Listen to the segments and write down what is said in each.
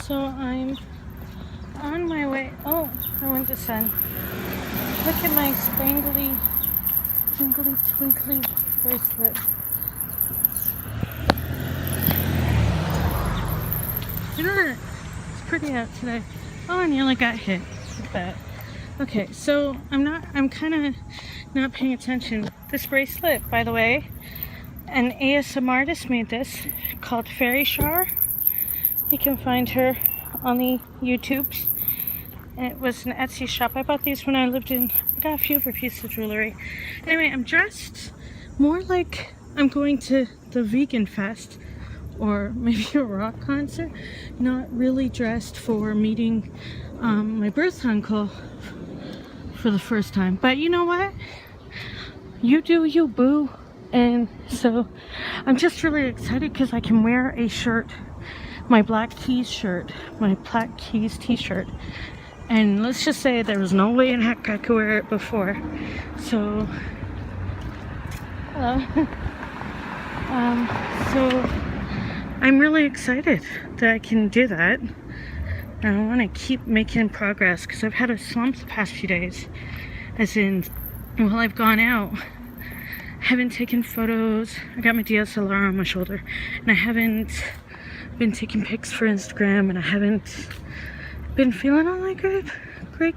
So I'm on my way. Oh, I went to sun. Look at my spangly, twinkly, twinkly bracelet. You know, it's pretty out today. Oh, I nearly got hit with that. Okay, so I'm kind of not paying attention. This bracelet, by the way, an ASMR artist made this called Fairy Shower. You can find her on the YouTubes. It was an Etsy shop. I bought these when I lived in, I got a few of her pieces of jewelry. Anyway, I'm dressed more like I'm going to the Vegan Fest or maybe a rock concert. Not really dressed for meeting my birth uncle for the first time. But you know what? You do you, boo. And so I'm just really excited because I can wear a shirt, my Black Keys shirt, my Black Keys t-shirt. And let's just say there was no way in heck I could wear it before. So, so I'm really excited that I can do that. And I want to keep making progress because I've had a slump the past few days. As in, while I've gone out, haven't taken photos. I got my DSLR on my shoulder, and I haven't been taking pics for Instagram, and I haven't been feeling all that good. Great.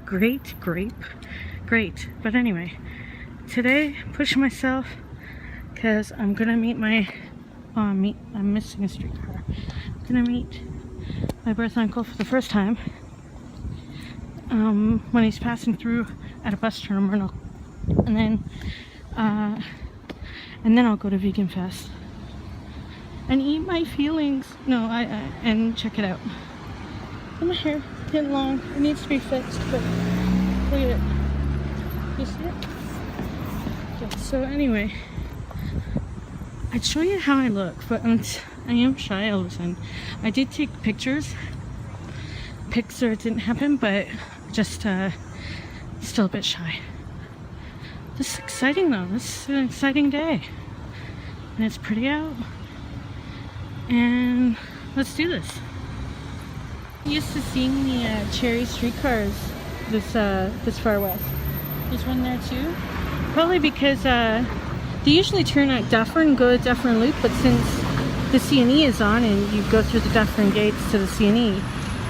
But anyway, today pushing myself because I'm gonna meet my I'm missing a streetcar. I'm gonna meet my birth uncle for the first time when he's passing through at a bus terminal, and then I'll go to Vegan Fest and eat my feelings. No, and check it out. My hair getting long. It needs to be fixed, but look at it. You see it? Okay, so anyway, I'd show you how I look, but I am shy all of a sudden. I did take pictures. Picture didn't happen, but just still a bit shy. This is exciting though. This is an exciting day, and it's pretty out. And let's do this. Used to seeing the cherry streetcars this far west. There's one there too. Probably because they usually turn at Dufferin and go to Dufferin Loop, but since the CNE is on and you go through the Dufferin gates to the CNE,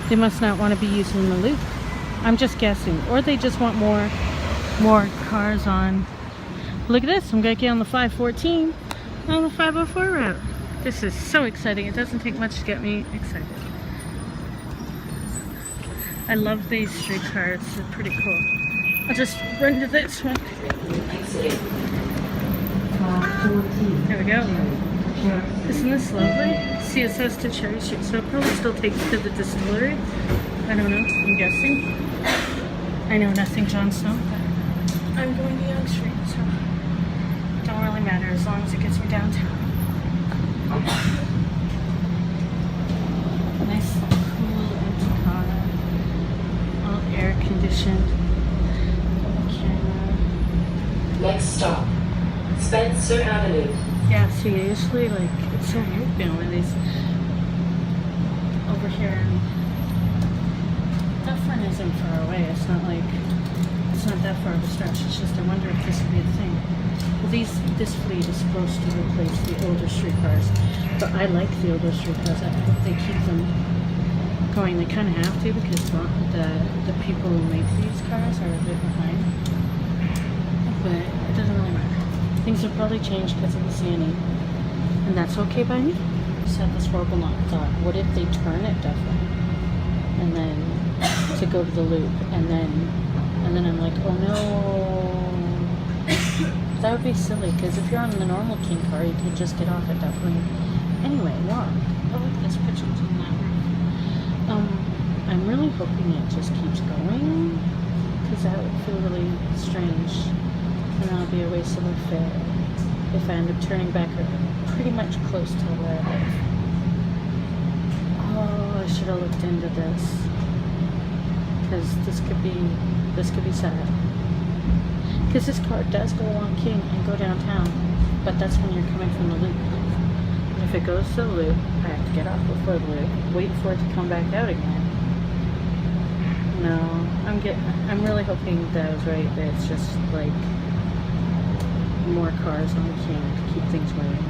they must not want to be using the loop. I'm just guessing, or they just want more cars on. Look at this! I'm gonna get on the 514 on the 504 route. This is so exciting. It doesn't take much to get me excited. I love these streetcars. They're pretty cool. I'll just run to this one. There we go. Isn't this lovely? See, it says to Cherry Street, so it probably still takes to the distillery. I don't know. I'm guessing. I know nothing, Jon Snow, but I'm going to Young Street, so it don't really matter as long as it gets me downtown. Nice, cool, empty car. All air conditioned. Camera. Next stop, Spencer Avenue. Yeah, see, usually, like, it's so weird being with these over here. Dufferin isn't far away. It's not like, it's not that far of a stretch. It's just, I wonder if this would be a thing. Well, this fleet is supposed to replace the older streetcars, but I like the older streetcars. I hope they keep them going. They kind of have to because the people who make these cars are a bit behind. But it doesn't really matter. Things have probably changed because of the CNE, and that's okay by me. I just had this horrible thought: what if they turn at Dufferin and then to go to the loop, and then I'm like, oh no, that would be silly. Because if you're on the normal King car, you could just get off at Dufferin. Anyway, walk. Oh, look, this picture's on that roof. I'm really hoping it just keeps going, because that would feel really strange. And that'll be a waste of a fare if I end up turning back pretty much close to where I live. Oh, I should have looked into this, because this could be sad. Because this car does go along King and go downtown, but that's when you're coming from the loop. But if it goes to the loop, I have to get off before the loop, wait for it to come back out again. No, I'm really hoping that I was right, that it's just like more cars on the can to keep things moving.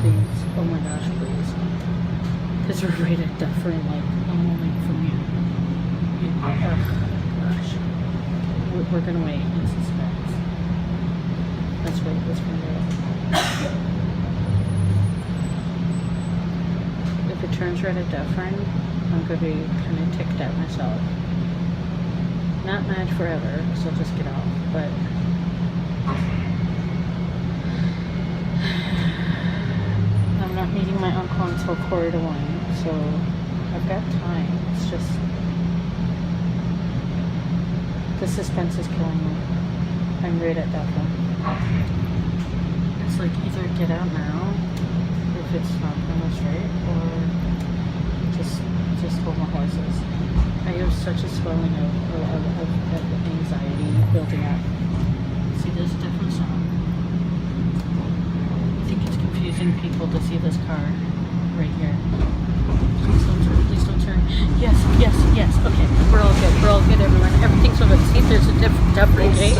Please, oh my gosh, please. Because we're right at Dufferin, like, only from here. Oh gosh. We're gonna wait in suspense. Let's wait, let's find out. If it turns right at Dufferin, I'm gonna be kind of ticked at myself. Not mad forever, because I'll just get off, but I'm not meeting my uncle until 1:45, so I've got time. It's just the suspense is killing me. I'm right at that point. It's like either get out now if it's not going straight, or just hold my horses. I have such a swelling of anxiety building up. See, there's a different song. I think it's confusing people to see this car right here. Please don't turn, please don't turn. Yes, yes, yes. Okay, we're all good, everyone. Everything's all good. See, there's a different gate.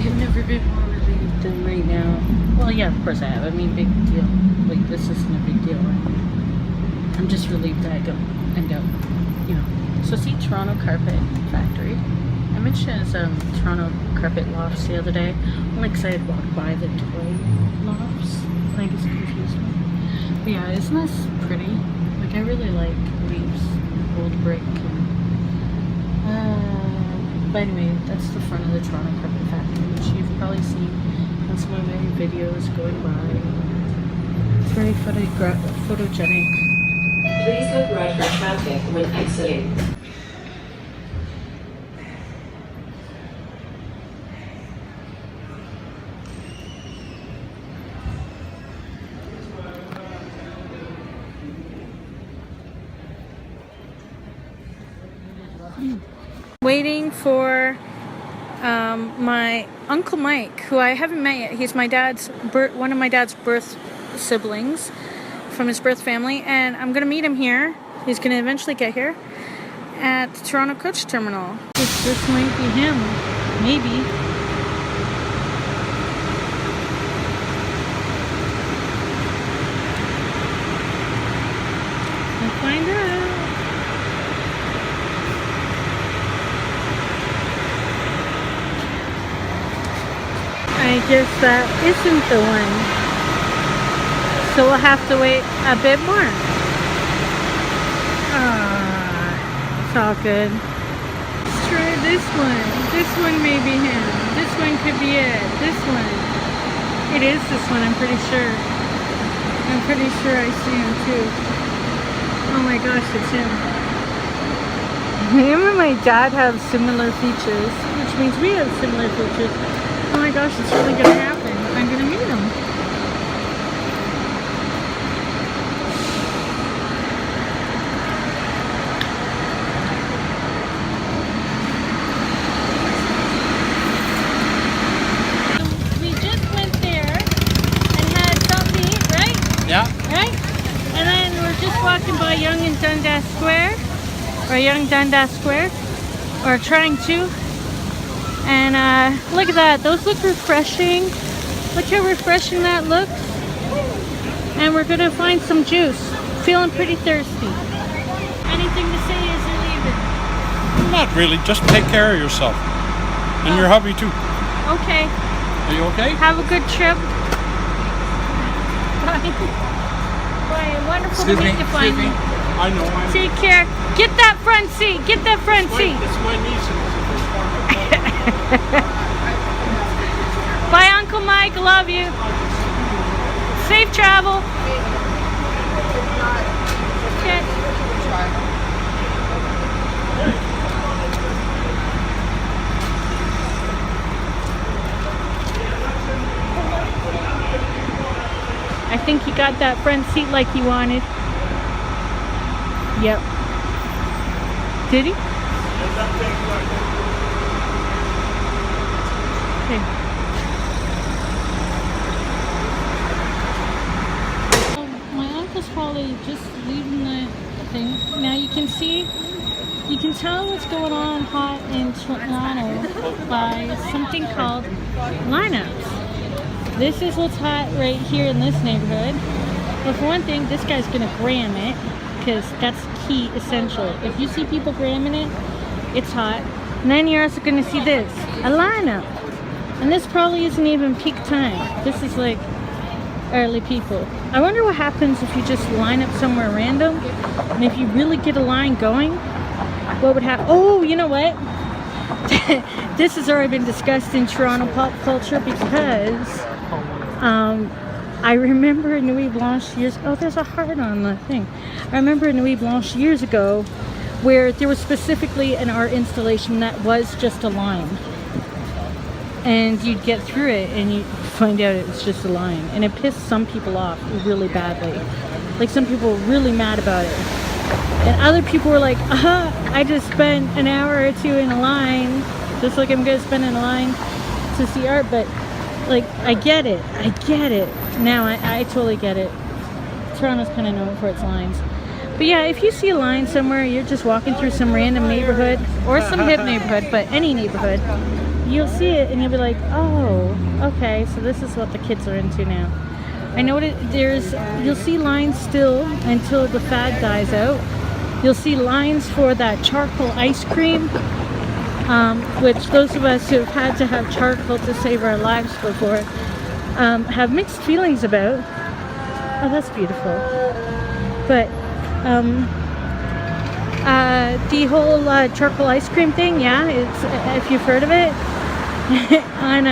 I've never been more relieved than right now. Well, yeah, of course I have. I mean, big deal. Like, this isn't a big deal, right? I'm just relieved that I go, you know. So see, Toronto Carpet Factory. I mentioned as Toronto Carpet Lofts the other day, only because I had walked by the toy lofts. I guess confused me. But yeah, isn't this pretty? Like, I really like leaves, old brick. And, but anyway, that's the front of the Toronto Carpet Factory, which you've probably seen on some of my videos going by. It's very photogenic. Please look right for traffic when exiting. Waiting for my Uncle Mike, who I haven't met yet. He's my dad's one of my dad's birth siblings from his birth family, and I'm gonna meet him here. He's gonna eventually get here at the Toronto Coach Terminal. This might be him, maybe. We'll find out. I guess that isn't the one. So we'll have to wait a bit more. It's all good. Let's try this one. This one may be him. This one could be it. This one. It is this one, I'm pretty sure. I'm pretty sure I see him too. Oh my gosh, it's him. Him and my dad have similar features, which means we have similar features. Oh my gosh, it's really gonna happen. I'm gonna meet him. We just went there and had something to eat, right? Yeah. Right? And then we're just walking by Yonge and Dundas Square, or Yonge Dundas Square, or trying to. And look at that, those look refreshing. Look how refreshing that looks. And we're gonna find some juice. Feeling pretty thirsty. Anything to say as you're leaving? Not really, just take care of yourself. And your hubby too. Okay. Are you okay? Have a good trip. Bye. Bye. Wonderful to meet you finally. I know. Take care. Get that front seat. Get that front seat. It's my niece and it's the first time. Bye, Uncle Mike. Love you. Safe travel. Okay. I think he got that front seat like he wanted. Yep. Did he? Okay. literally just leaving the thing. Now you can tell what's going on hot in Toronto by something called lineups. This is what's hot right here in this neighborhood. But for one thing, this guy's gonna gram it, because that's key essential. If you see people gramming it, it's hot. And then you're also gonna see this, a lineup. And this probably isn't even peak time. This is like early people. I wonder what happens if you just line up somewhere random, and if you really get a line going, what would happen? Oh, you know what? This has already been discussed in Toronto pop culture, because I remember in Nuit Blanche years... Oh, there's a heart on the thing. I remember in Nuit Blanche years ago where there was specifically an art installation that was just a line. And you'd get through it and you'd find out it was just a line. And it pissed some people off really badly. Like, some people were really mad about it. And other people were like, I just spent an hour or two in a line, just like I'm gonna spend in a line to see art. But like, I get it now. I totally get it. Toronto's kind of known for its lines. But yeah, if you see a line somewhere, you're just walking through some random neighborhood, or some hip neighborhood, but any neighborhood, you'll see it and you'll be like, oh, okay, so this is what the kids are into now. I know you'll see lines still until the fad dies out. You'll see lines for that charcoal ice cream, which those of us who have had to have charcoal to save our lives before have mixed feelings about. Oh, that's beautiful. But the whole charcoal ice cream thing, yeah, it's, if you've heard of it, on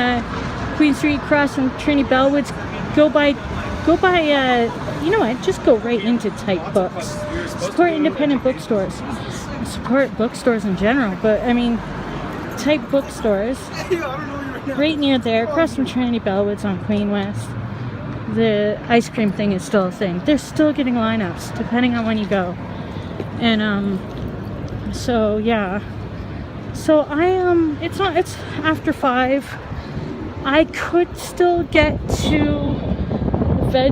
Queen Street across from Trinity Bellwoods, go by, you know what, just go right into Type Books. Support independent bookstores. Support bookstores in general, but I mean, Type Bookstores, right near there, across from Trinity Bellwoods on Queen West. The ice cream thing is still a thing. They're still getting lineups, depending on when you go. And, so, yeah. So, it's after 5. I could still get to the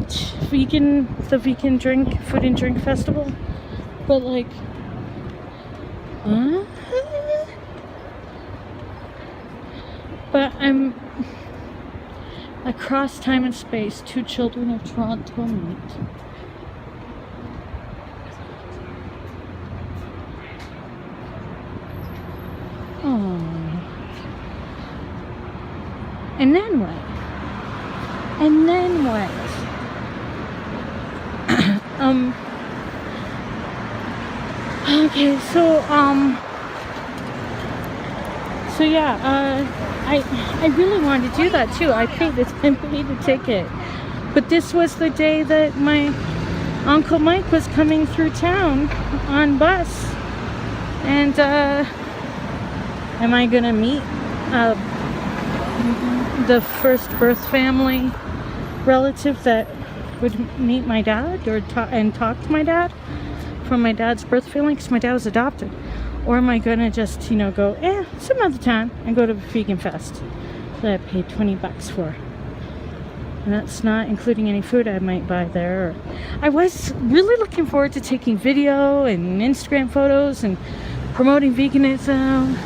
vegan food and drink festival, but like, but I'm across time and space. 2 children of Toronto meet. Oh, and then what? And then what? Okay, so yeah, I really wanted to do that too. I paid a ticket, but this was the day that my Uncle Mike was coming through town on bus, and am I gonna meet the first birth family relative that would meet my dad or talk to my dad from my dad's birth family, because my dad was adopted? Or am I gonna just, go, some other time, and go to Vegan Fest that I paid $20 for? And that's not including any food I might buy there. I was really looking forward to taking video and Instagram photos and promoting veganism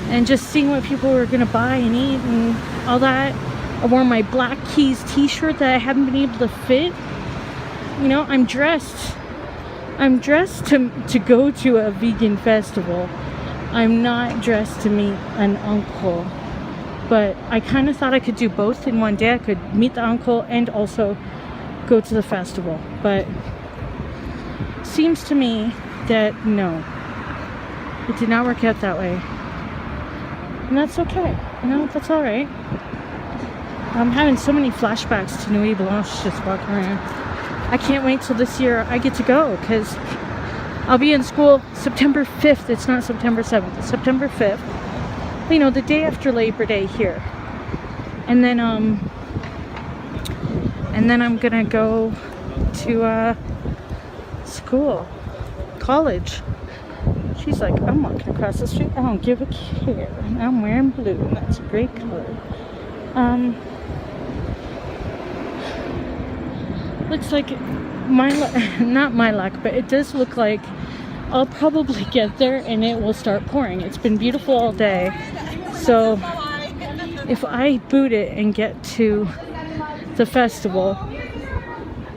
and just seeing what people were gonna buy and eat and all that. I wore my Black Keys t-shirt that I haven't been able to fit. I'm dressed to go to a vegan festival. I'm not dressed to meet an uncle. But I kind of thought I could do both in one day. I could meet the uncle and also go to the festival. But seems to me that no, it did not work out that way. And that's okay. That's all right. I'm having so many flashbacks to Nuit Blanche just walking around. I can't wait till this year I get to go, because I'll be in school September 5th. It's not September 7th. It's September 5th. The day after Labor Day here. And then I'm gonna go to college. She's like, I'm walking across the street. I don't give a care. I'm wearing blue, and that's a great color. Looks like not my luck, but it does look like I'll probably get there and it will start pouring. It's been beautiful all day. So if I boot it and get to the festival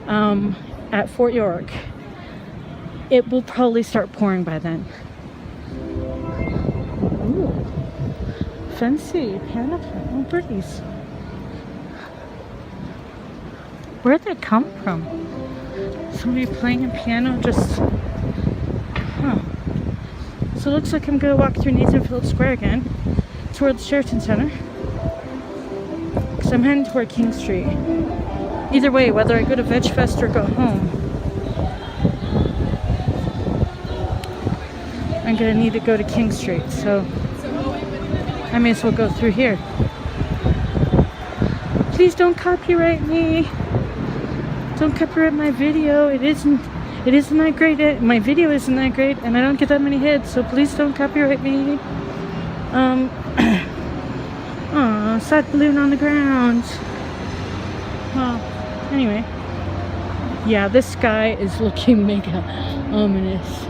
at Fort York, it will probably start pouring by then. Ooh, fancy piano. Oh, birdies. Where'd that come from? Somebody playing a piano just... Huh. So it looks like I'm gonna walk through Nathan Phillips Square again towards Sheraton Center. Because I'm heading toward King Street. Either way, whether I go to Veg Fest or go home, I'm gonna need to go to King Street, so I may as well go through here. Please don't copyright me. Don't copyright my video. It isn't that great. My video isn't that great, and I don't get that many hits, so please don't copyright me. Aw, sad balloon on the ground. Well, anyway. Yeah, this sky is looking mega ominous.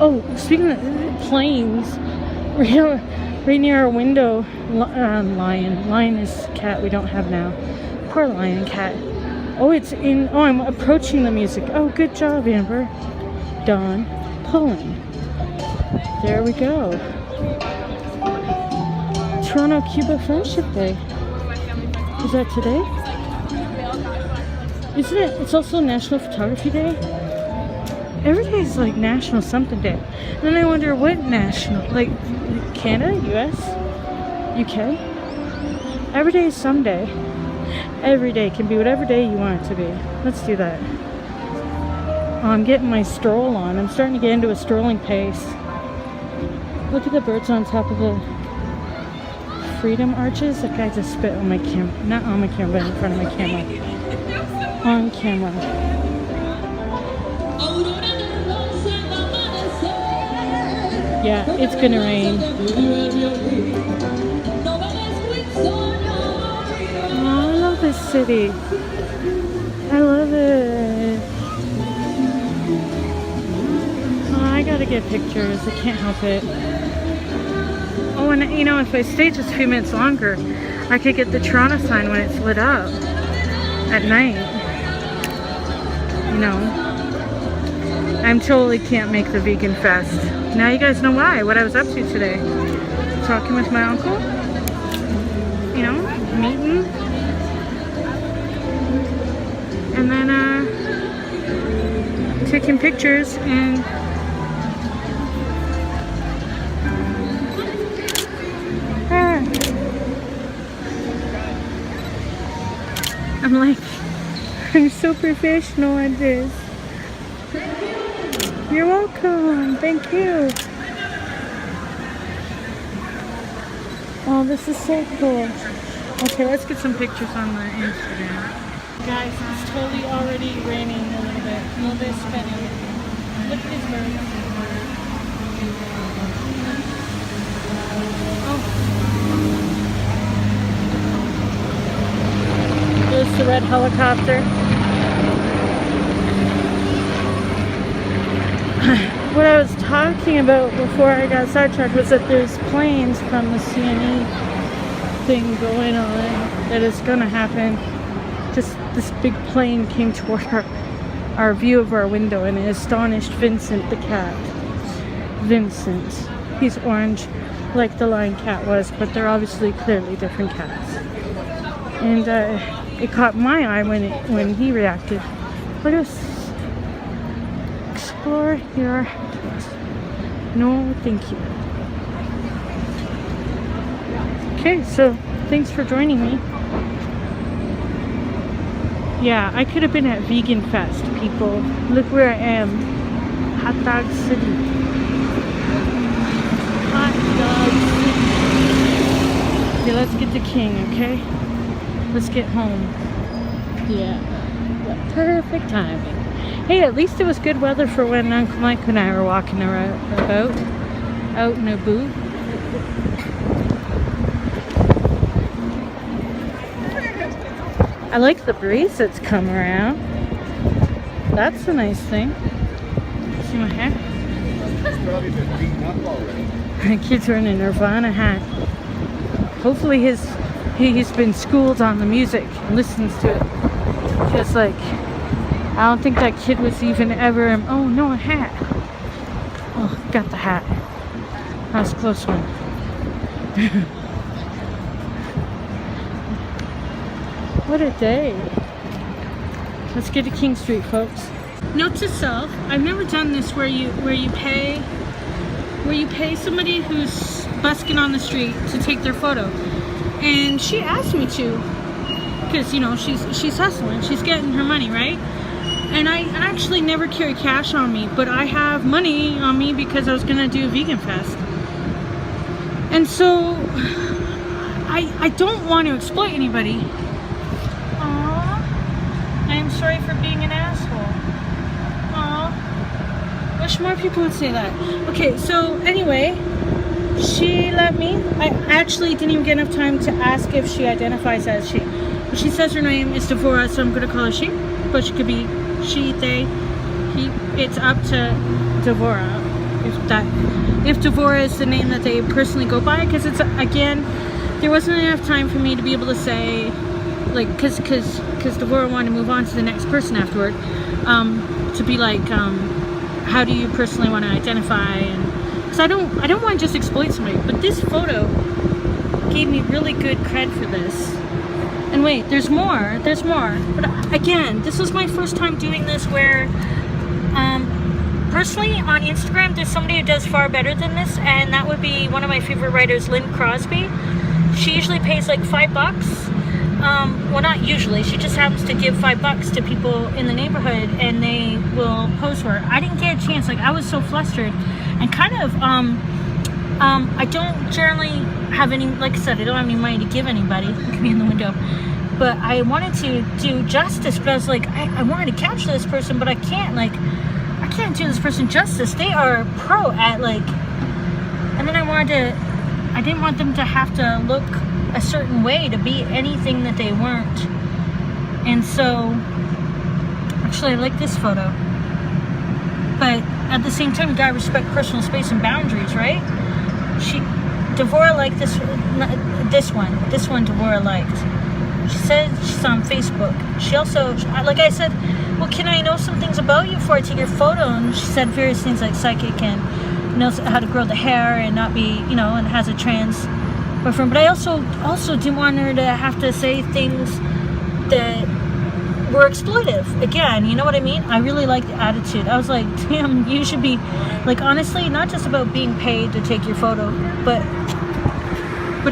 Oh, speaking of planes, right near our window, Lion is cat we don't have now. Poor lion cat. Oh, I'm approaching the music. Oh, good job, Amber. Dawn, pulling. There we go. Toronto-Cuba Friendship Day. Is that today? Isn't it? It's also National Photography Day. Every day is like National something day. And then I wonder what national, like Canada, US, UK? Every day is some day. Every day can be whatever day you want it to be. Let's do that. Oh, I'm getting my stroll on. I'm starting to get into a strolling pace. Look at the birds on top of the Freedom Arches. That guy just spit on my camera. Not on my camera, but in front of my camera. On camera. Yeah, it's gonna rain. Oh, I love this city. I love it. Oh, I gotta get pictures. I can't help it. Oh, and you know, if I stay just a few minutes longer, I could get the Toronto sign when it's lit up at night. You know, I totally can't make the vegan fest. Now you guys know why, what I was up to today. Talking with my uncle, you know, meeting, and then taking pictures and I'm like, I'm so professional at this. You're welcome. Thank you. Oh, this is so cool. Okay, let's get some pictures on the Instagram. Guys, it's totally already raining a little bit. A little bit spinning. Look at these birds. Oh. There's the red helicopter. What I was talking about before I got sidetracked was that there's planes from the CNE thing going on, that is going to happen. Just this big plane came toward our view of our window, and it astonished Vincent the cat. Vincent. He's orange like the lion cat was, but they're obviously clearly different cats. And it caught my eye when he reacted. Look at this. Explore your... No, thank you. Okay, so thanks for joining me. Yeah, I could have been at Vegan Fest, people. Look where I am. Hot Dog City. Hot Dog City. Okay, let's get to King, okay? Let's get home. Yeah. Perfect timing. Hey, at least it was good weather for when Uncle Mike and I were walking about out in a boot. I like the breeze that's come around. That's a nice thing. See my hair? Probably been beaten up already. My kid's wearing a Nirvana hat. Hopefully he's been schooled on the music and listens to it. Just like, I don't think that kid was even ever, oh no, a hat. Oh, got the hat. That was a close one. What a day. Let's get to King Street, folks. Note to self, I've never done this where you pay somebody who's busking on the street to take their photo. And she asked me to, because you know she's hustling, she's getting her money, right? And I actually never carry cash on me, but I have money on me because I was gonna do a vegan fest. And so I don't want to exploit anybody. Aww, I am sorry for being an asshole. Aww, wish more people would say that. Okay, so anyway, she let me. I actually didn't even get enough time to ask if she identifies as she. But she says her name is Devora, so I'm gonna call her she. But she could be she, they, he. It's up to Devora if Devora is the name that they personally go by. Because it's, again, there wasn't enough time for me to be able to say, like, because Devora wanted to move on to the next person afterward. To be like, how do you personally want to identify? And because I don't want to just exploit somebody. But this photo gave me really good cred for this. And wait, there's more. But again, this was my first time doing this where, personally on Instagram, there's somebody who does far better than this, and that would be one of my favorite writers, Lynn Crosby. She usually pays like $5. Well, not usually. She just happens to give $5 to people in the neighborhood, and they will pose for her. I didn't get a chance. Like, I was so flustered, and kind of, I don't generally have any, like I said, I don't have any money to give anybody. Look at me in the window. But I wanted to do justice, but I was like, I wanted to capture this person, but I can't do this person justice. They are pro at, like, and then I didn't want them to have to look a certain way to be anything that they weren't. And so, actually I like this photo. But at the same time, you gotta respect personal space and boundaries, right? Devora liked this one Devora liked. She said she's on Facebook. She also, like I said, well, can I know some things about you before I take your photo? And she said various things like psychic and knows how to grow the hair and not be, you know, and has a trans boyfriend. But I also didn't want her to have to say things that were exploitive. Again, you know what I mean? I really like the attitude. I was like, damn, you should be, like, honestly, not just about being paid to take your photo, but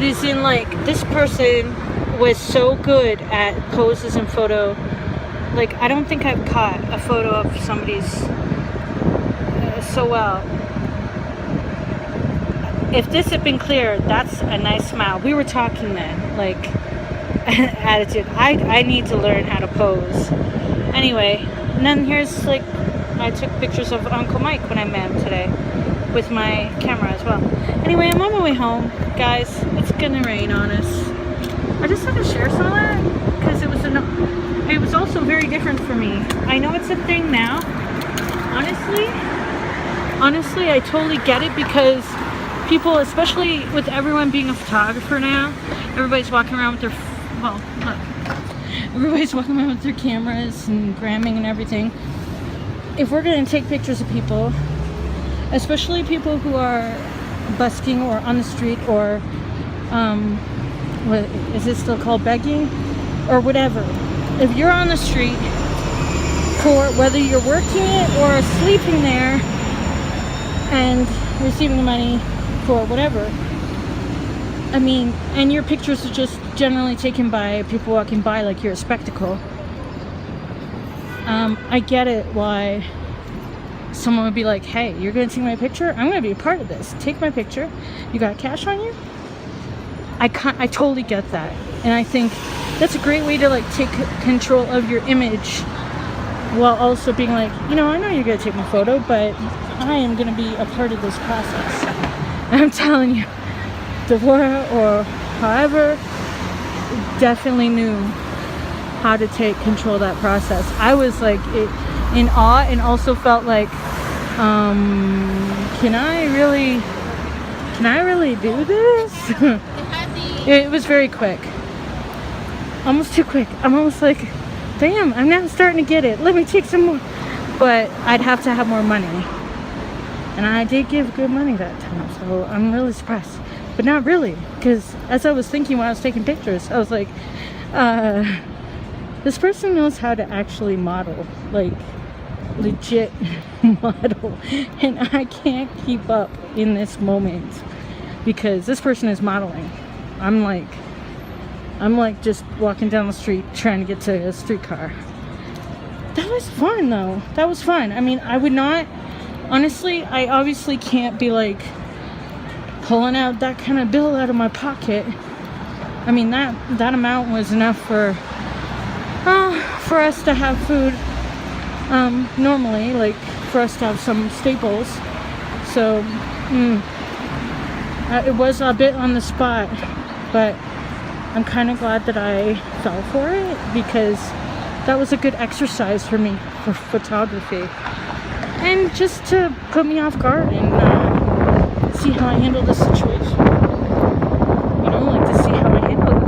it's in, like, this person was so good at poses and photo. Like, I don't think I've caught a photo of somebody's so well. If this had been clear, that's a nice smile. We were talking then, like, attitude. I need to learn how to pose. Anyway, and then here's, like, I took pictures of Uncle Mike when I met him today with my camera as well. Anyway, I'm on my way home, guys. It's gonna rain on us. I just had to share some of that because it was also very different for me. I know it's a thing now. Honestly, I totally get it because people, especially with everyone being a photographer now, everybody's walking around with their, well, look, everybody's walking around with their cameras and gramming and everything. If we're going to take pictures of people, especially people who are busking or on the street or, what is it still called, begging or whatever. If you're on the street, for whether you're working it or sleeping there and receiving money for whatever, I mean, and your pictures are just generally taken by people walking by like you're a spectacle. I get it why someone would be like, hey, you're gonna take my picture? I'm gonna be a part of this. Take my picture. You got cash on you? I totally get that. And I think that's a great way to, like, take control of your image while also being like, you know, I know you're gonna take my photo, but I am gonna be a part of this process. And I'm telling you, Devora or however definitely knew how to take control of that process. I was like, in awe and also felt like, can I really do this? It was very quick. Almost too quick. I'm almost like, damn, I'm now starting to get it. Let me take some more. But I'd have to have more money. And I did give good money that time, so I'm really surprised. But not really, because as I was thinking while I was taking pictures, I was like, this person knows how to actually model, like legit model, and I can't keep up in this moment because this person is modeling. I'm like just walking down the street trying to get to a streetcar. That was fun though. That was fun. I mean, I would not, honestly, I obviously can't be like pulling out that kind of bill out of my pocket. I mean, that amount was enough for us to have food normally, like for us to have some staples. So it was a bit on the spot, but I'm kind of glad that I fell for it because that was a good exercise for me for photography and just to put me off guard and see how I handle the situation. You know, like to see how I handle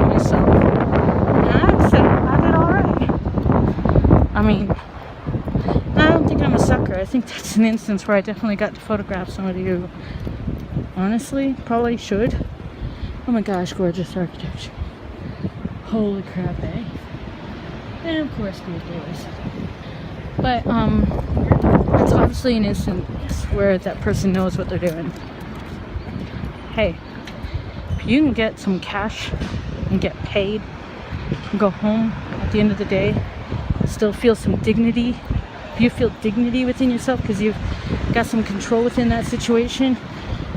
myself. And I'd say I did alright. I mean, I don't think I'm a sucker. I think that's an instance where I definitely got to photograph somebody who honestly probably should. Oh my gosh, gorgeous architecture. Holy crap, eh? And of course these boys. But it's obviously an instance where that person knows what they're doing. Hey, if you can get some cash and get paid and go home at the end of the day, still feel some dignity, if you feel dignity within yourself because you've got some control within that situation,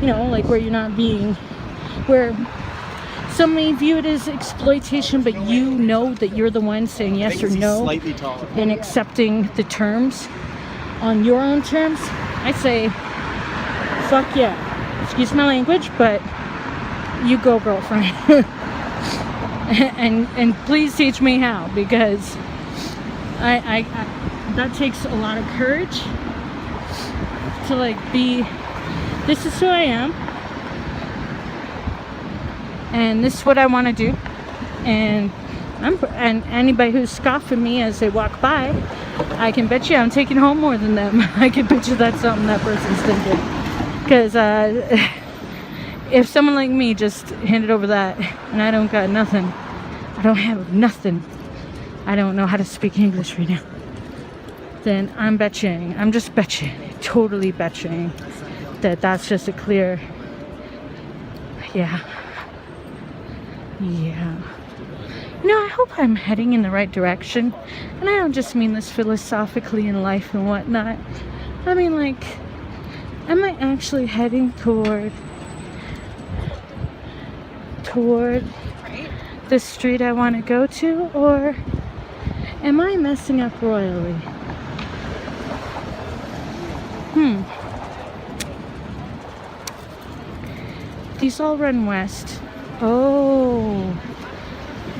you know, like where you're not being, where some may view it as exploitation, but you know that you're the one saying yes or no and accepting the terms on your own terms. I say, fuck yeah. Excuse my language, but you go, girlfriend. and please teach me how, because I that takes a lot of courage to like be, this is who I am. And this is what I want to do, and anybody who's scoffing me as they walk by, I can bet you I'm taking home more than them. I can bet you that's something that person's thinking, because if someone like me just handed over that and I don't got nothing, I don't have nothing, I don't know how to speak English right now, then I'm just betting, totally betting that that's just a clear, yeah. You know, I hope I'm heading in the right direction. And I don't just mean this philosophically in life and whatnot. I mean, like, am I actually heading toward the street I want to go to? Or am I messing up royally? These all run west. Oh,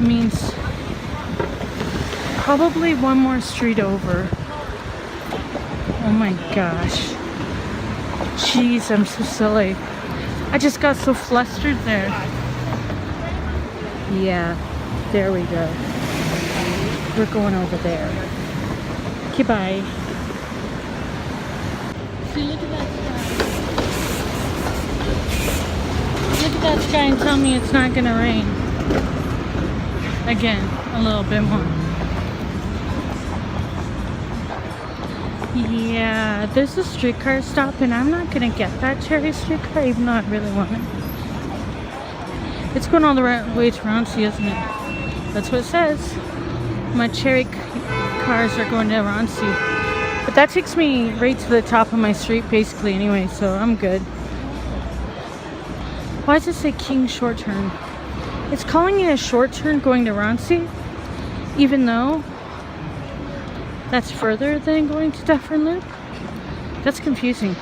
means probably one more street over. Oh my gosh. Jeez, I'm so silly. I just got so flustered there. Yeah, there we go. We're going over there. Okay, bye. See, look at that sky. Look at that sky and tell me it's not gonna rain. Again, a little bit more. Yeah, there's a streetcar stop and I'm not gonna get that cherry streetcar even though I really want it. It's going all the way to Roncy, isn't it? That's what it says. My cherry cars are going to Roncy. But that takes me right to the top of my street basically anyway, so I'm good. Why does it say King short turn? It's calling it a short turn going to Roncy, even though that's further than going to Dufferin Loop. That's confusing.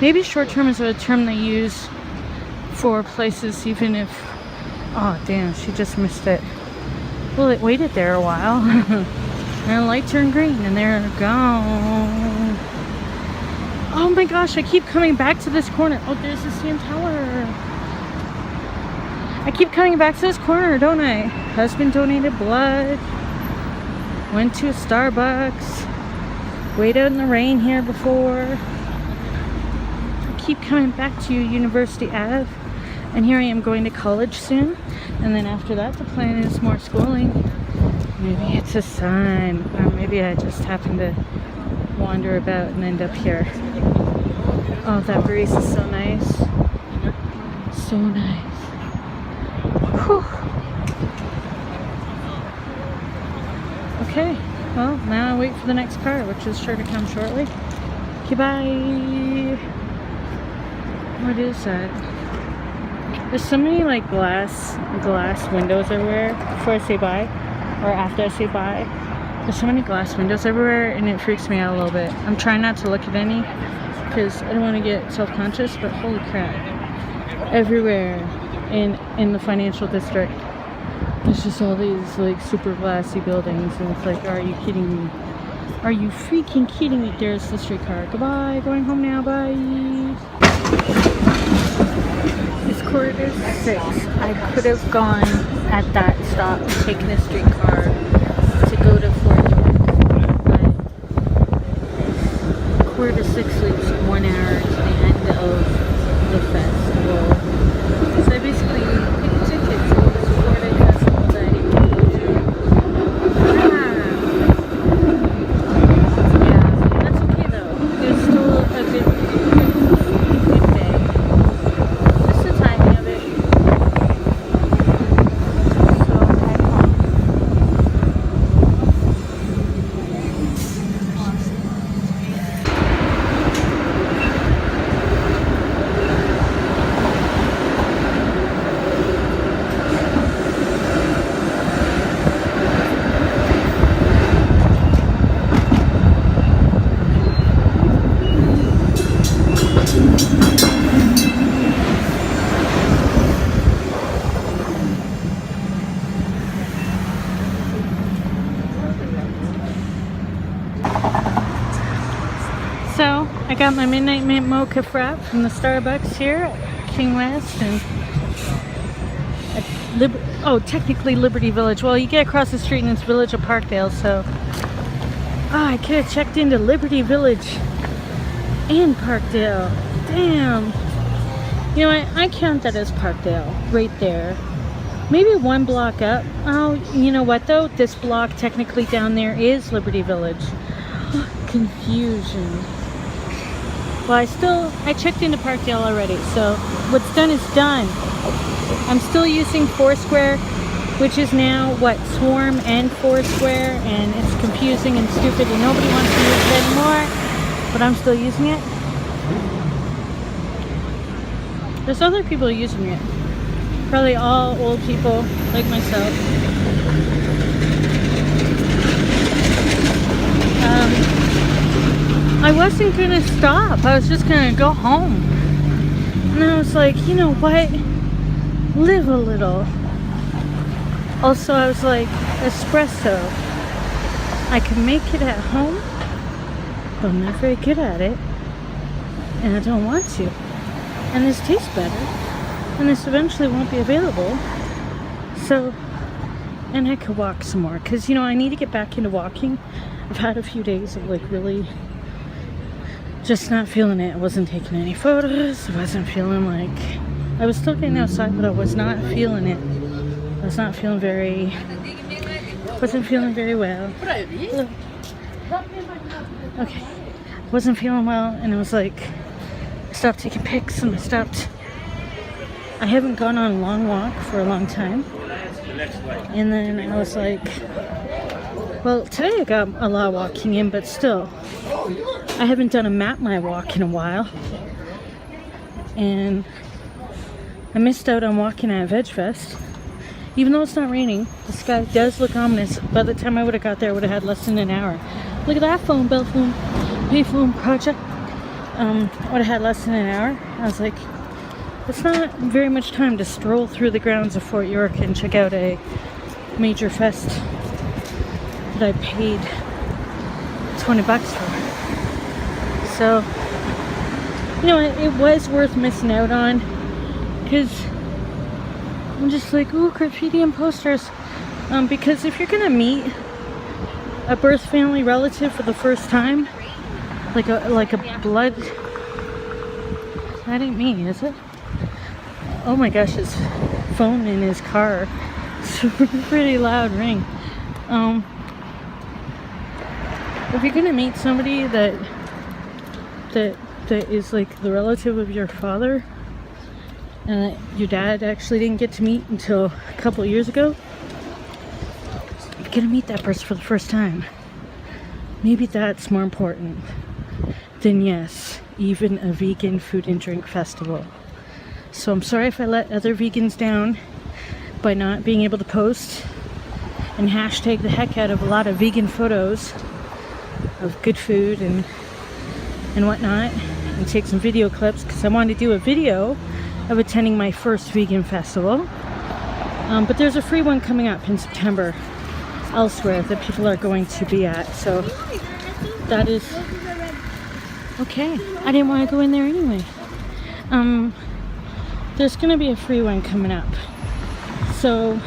Maybe short term is a term they use for places even if... Oh damn, she just missed it. Well, it waited there a while. And the light turned green and they're gone. Oh my gosh, I keep coming back to this corner. Oh, there's the CN Tower. I keep coming back to this corner, don't I? Husband donated blood. Went to a Starbucks. Waited in the rain here before. I keep coming back to University Ave. And here I am going to college soon. And then after that, the plan is more schooling. Maybe it's a sign. Or maybe I just happen to wander about and end up here. Oh, that breeze is so nice. So nice. Whew. Okay, well, now I wait for the next car, which is sure to come shortly. Okay, bye. What is that? There's so many like glass windows everywhere before I say bye, or after I say bye. There's so many glass windows everywhere, and it freaks me out a little bit. I'm trying not to look at any because I don't want to get self-conscious, but holy crap. Everywhere in the financial district, there's just all these like super glassy buildings, and it's like, are you kidding me? Are you freaking kidding me? There's the streetcar. Goodbye, going home now, bye. It's 5:45. I could have gone at that stop and taken a streetcar to go to Fort York, but 5:45 leaves 1 hour to the end of the festival. So I basically picked tickets to this Florida festival that I didn't go to. Yeah, that's okay though. It was still a good day. Just the timing of it. So I'm home. So I got my midnight mint mocha frap from the Starbucks here at King West and at technically Liberty Village. Well, you get across the street and it's Village of Parkdale, so I could have checked into Liberty Village and Parkdale. Damn. You know what? I count that as Parkdale right there. Maybe one block up. Oh, you know what though? This block technically down there is Liberty Village. Confusion. Well, I checked into Parkdale already, so what's done is done. I'm still using Foursquare, which is now what, Swarm and Foursquare, and it's confusing and stupid and nobody wants to use it anymore, but I'm still using it. There's other people using it. Probably all old people like myself. I wasn't gonna stop. I was just gonna go home. And I was like, you know what? Live a little. Also, I was like, espresso. I can make it at home, but I'm not very good at it. And I don't want to. And this tastes better. And this eventually won't be available. So, and I could walk some more. Because, you know, I need to get back into walking. I've had a few days of like really just not feeling it. I wasn't taking any photos. I wasn't feeling like, I was still getting outside, but I was not feeling it. I was not feeling wasn't feeling very well. Okay. Wasn't feeling well, and I was like, I stopped taking pics, and I haven't gone on a long walk for a long time. And then I was like, well, today I got a lot of walking in, but still, I haven't done a map my walk in a while. And I missed out on walking at Veg Fest. Even though it's not raining, the sky does look ominous. By the time I would have got there, I would have had less than an hour. Look at that phone, payphone project. I would have had less than an hour. I was like, it's not very much time to stroll through the grounds of Fort York and check out a major fest. that I paid $20 for. So, you know, it was worth missing out on, because I'm just like, ooh, graffiti and posters. Because if you're gonna meet a birth family relative for the first time, like a blood, that ain't me, is it? Oh my gosh, his phone in his car. It's a pretty loud ring. If you're gonna meet somebody that is like the relative of your father, and that your dad actually didn't get to meet until a couple of years ago, you're gonna meet that person for the first time. Maybe that's more important than, yes, even a vegan food and drink festival. So I'm sorry if I let other vegans down by not being able to post and hashtag the heck out of a lot of vegan photos of good food and whatnot, and take some video clips, because I wanted to do a video of attending my first vegan festival. But there's a free one coming up in September elsewhere that people are going to be at, so that is okay. I didn't want to go in there anyway. There's gonna be a free one coming up, so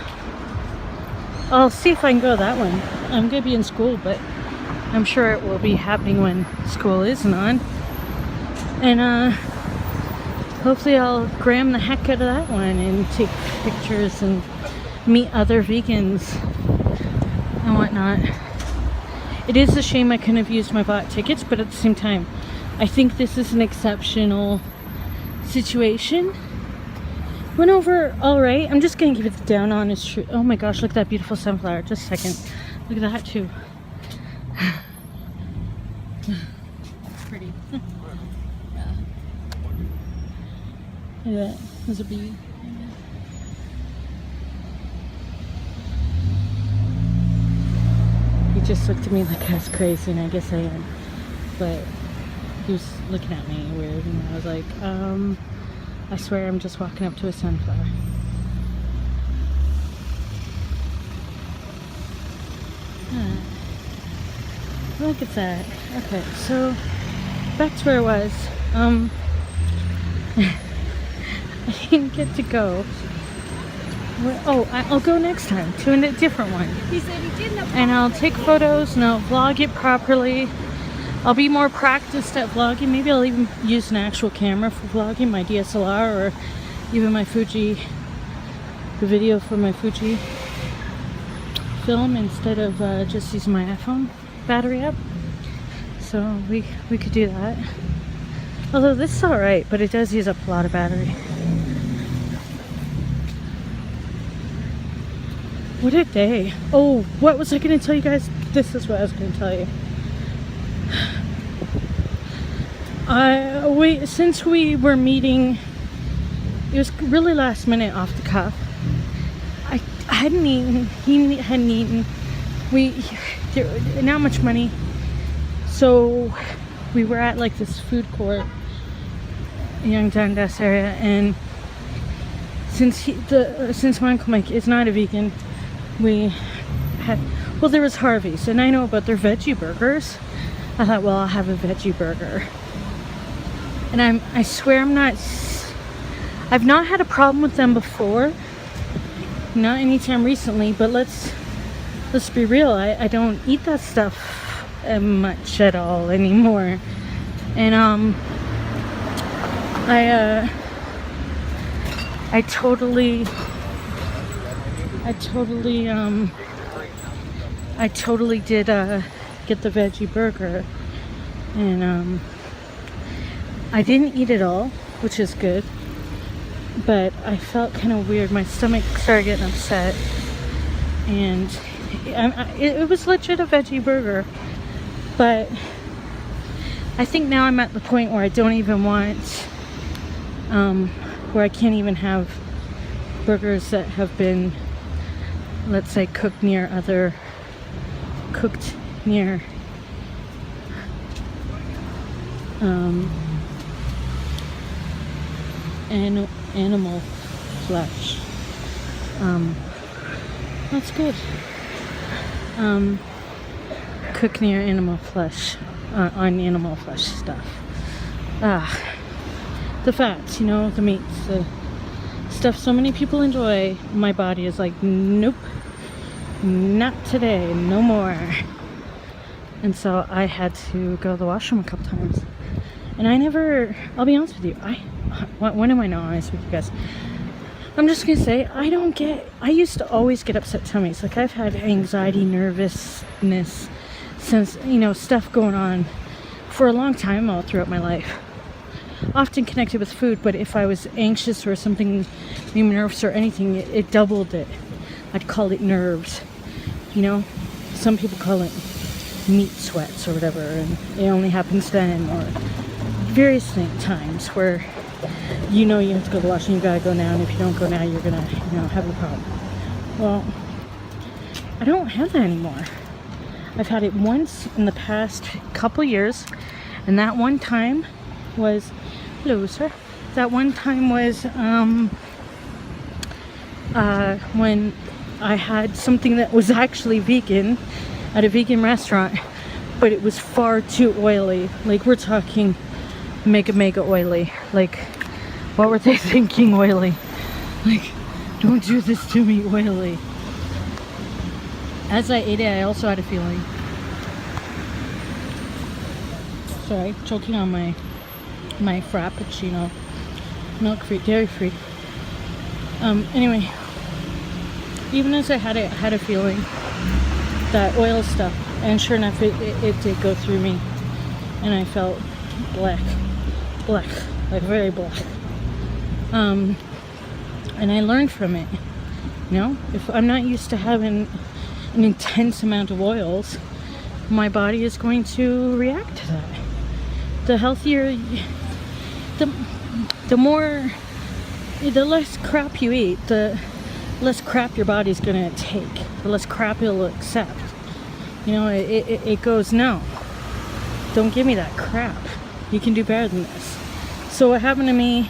I'll see if I can go to that one. I'm gonna be in school, but I'm sure it will be happening when school isn't on, and hopefully I'll gram the heck out of that one and take pictures and meet other vegans and whatnot. It is a shame I couldn't have used my bought tickets, but at the same time, I think this is an exceptional situation. Went over all right. I'm just gonna give it the down honest truth. Oh my gosh, look at that beautiful sunflower. Just a second. Look at that too. Pretty. Yeah. Look at that. There's a bee. He just looked at me like I was crazy, and I guess I am. But he was looking at me weird, and I was like, I swear I'm just walking up to a sunflower. Look at that. Okay, so back to where I was. I didn't get to go. I'll go next time to a different one. He said he didn't. And I'll take photos and I'll vlog it properly. I'll be more practiced at vlogging. Maybe I'll even use an actual camera for vlogging, my DSLR, or even my Fuji, the video for my Fuji film, instead of just using my iPhone battery up. So we could do that. Although this is alright, but it does use up a lot of battery. What a day. Oh, what was I going to tell you guys? This is what I was going to tell you. Since we were meeting, it was really last minute, off the cuff. I hadn't eaten, he hadn't eaten. There not much money. So we were at like this food court in Young Dundas area, and since my Uncle Mike is not a vegan, we had, well, there was Harvey's, and I know about their veggie burgers. I thought, well, I'll have a veggie burger. And I swear I've not had a problem with them before. Not anytime recently, but let's be real. I don't eat that stuff much at all anymore. And I totally did get the veggie burger, and I didn't eat it all, which is good, but I felt kind of weird. My stomach started getting upset, and it was legit a veggie burger, but I think now I'm at the point where I don't even want, where I can't even have burgers that have been, let's say, cooked near animal flesh. That's good. cook near animal flesh, on animal flesh stuff. The fats, you know, the meats, the stuff so many people enjoy. My body is like, nope, not today, no more. And so I had to go to the washroom a couple times. And I'll be honest with you, when am I not honest with you guys? I'm just gonna say, I used to always get upset tummies. Like, I've had anxiety, nervousness, since, you know, stuff going on for a long time all throughout my life. Often connected with food, but if I was anxious or something, maybe nervous or anything, it doubled it. I'd call it nerves, you know? Some people call it meat sweats or whatever, and it only happens then, or various times where you know you have to go to the washroom, you gotta go now, and if you don't go now, you're gonna, you know, have a problem. Well, I don't have that anymore. I've had it once in the past couple years, and that one time was, hello sir, that one time was when I had something that was actually vegan at a vegan restaurant, but it was far too oily. Like, we're talking mega oily. Like, what were they thinking oily? Like, don't do this to me oily. As I ate it, I also had a feeling. Sorry, choking on my frappuccino, milk free, dairy free. Anyway, even as I had a feeling that oil stuff, and sure enough, it did go through me, and I felt black, like very black. And I learned from it. You know, if I'm not used to having an intense amount of oils, my body is going to react to that. The healthier, the less crap you eat, the less crap your body's gonna take, the less crap it'll accept. You know, it goes, no, don't give me that crap. You can do better than this. So what happened to me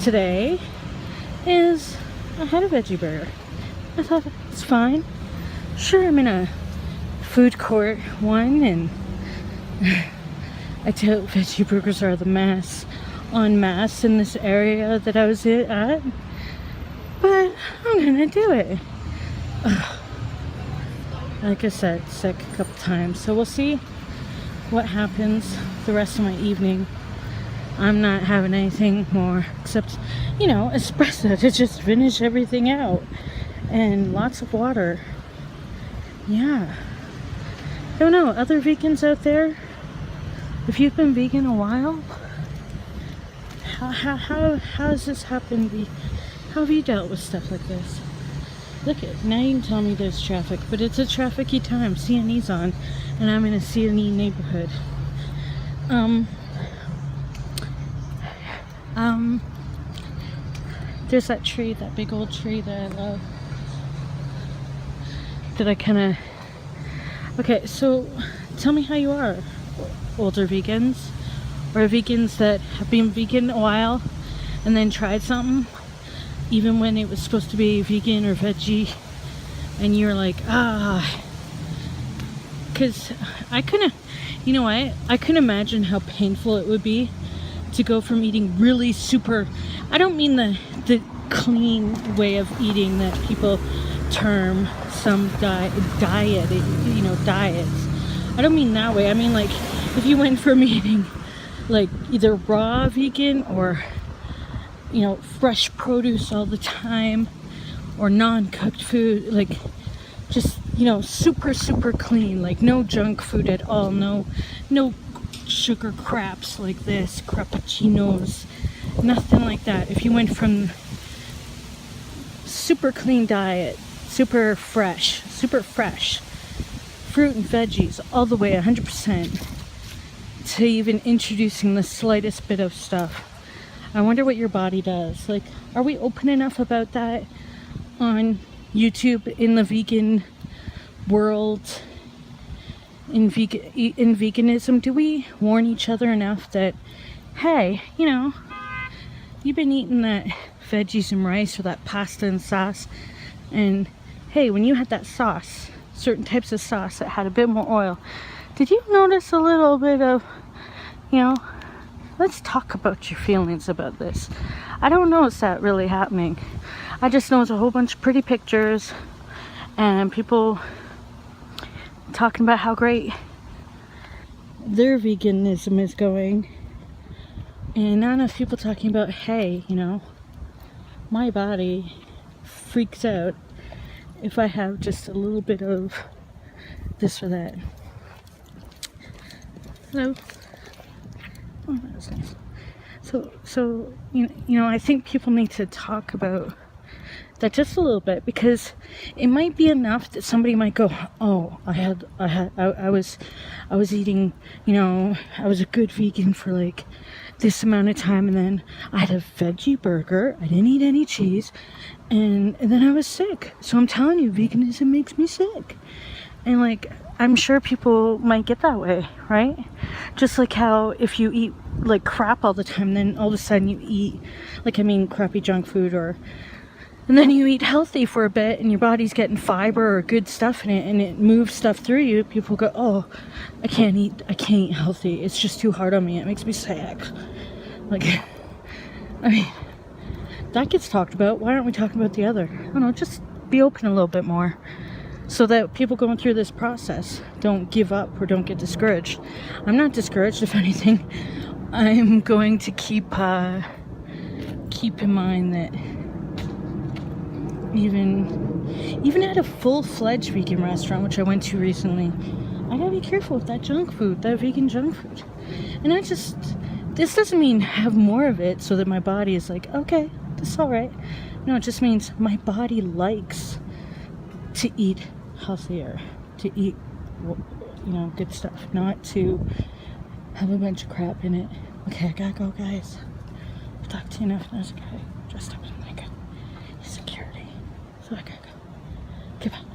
today is I had a veggie burger. I thought, it's fine. Sure, I'm in a food court one, and I tell veggie burgers are the en masse in this area that I was at, but I'm gonna do it. Like I said, sick a couple times, so we'll see what happens the rest of my evening. I'm not having anything more except, you know, espresso to just finish everything out, and lots of water. Yeah, I don't know, other vegans out there, if you've been vegan a while, how has this happened? How have you dealt with stuff like this? Look at, now you can tell me there's traffic, but it's a trafficy time. CNE's on, and I'm in a CNE neighborhood. There's that tree, that big old tree that I love, that I kind of... Okay, so tell me how you are, older vegans, or vegans that have been vegan a while and then tried something, even when it was supposed to be vegan or veggie, and you're like, because I couldn't, you know what, I couldn't imagine how painful it would be to go from eating really super, I don't mean the clean way of eating that people term some diet, you know, diets. I don't mean that way. I mean, like, if you went from eating like either raw vegan or, you know, fresh produce all the time, or non-cooked food, like just, you know, super clean, like no junk food at all, no sugar craps like this, crappuccinos, nothing like that. If you went from super clean diet, super fresh fruit and veggies all the way 100%, to even introducing the slightest bit of stuff, I wonder what your body does. Like, are we open enough about that on YouTube, in the vegan world, in veganism? Do we warn each other enough that, hey, you know, you've been eating that veggies and rice or that pasta and sauce, and hey, when you had that sauce, certain types of sauce that had a bit more oil. Did you notice a little bit of, you know, let's talk about your feelings about this. I don't notice that really happening. I just notice a whole bunch of pretty pictures and people talking about how great their veganism is going, and not enough people talking about, hey, you know, my body freaks out if I have just a little bit of this or that. So, oh, that was nice. So you know, I think people need to talk about that just a little bit, because it might be enough that somebody might go, oh, I was eating, you know, I was a good vegan for like this amount of time, and then I had a veggie burger, I didn't eat any cheese, and then I was sick. So I'm telling you, veganism makes me sick. And like, I'm sure people might get that way, right? Just like how if you eat like crap all the time, then all of a sudden you eat, like, I mean, crappy junk food, and then you eat healthy for a bit and your body's getting fiber or good stuff in it and it moves stuff through you. People go, oh, I can't eat healthy. It's just too hard on me. It makes me sick. Like, I mean, that gets talked about. Why aren't we talking about the other? I don't know, just be open a little bit more so that people going through this process don't give up or don't get discouraged. I'm not discouraged, if anything. I'm going to keep in mind that even at a full-fledged vegan restaurant, which I went to recently, I gotta be careful with that junk food, that vegan junk food. And this doesn't mean have more of it so that my body is like, okay, this is all right. No, it just means my body likes to eat healthier, to eat, you know, good stuff, not to have a bunch of crap in it. Okay, I gotta go, guys. I've talked to you enough. There's a guy dressed up in like a security. So I gotta go. Goodbye.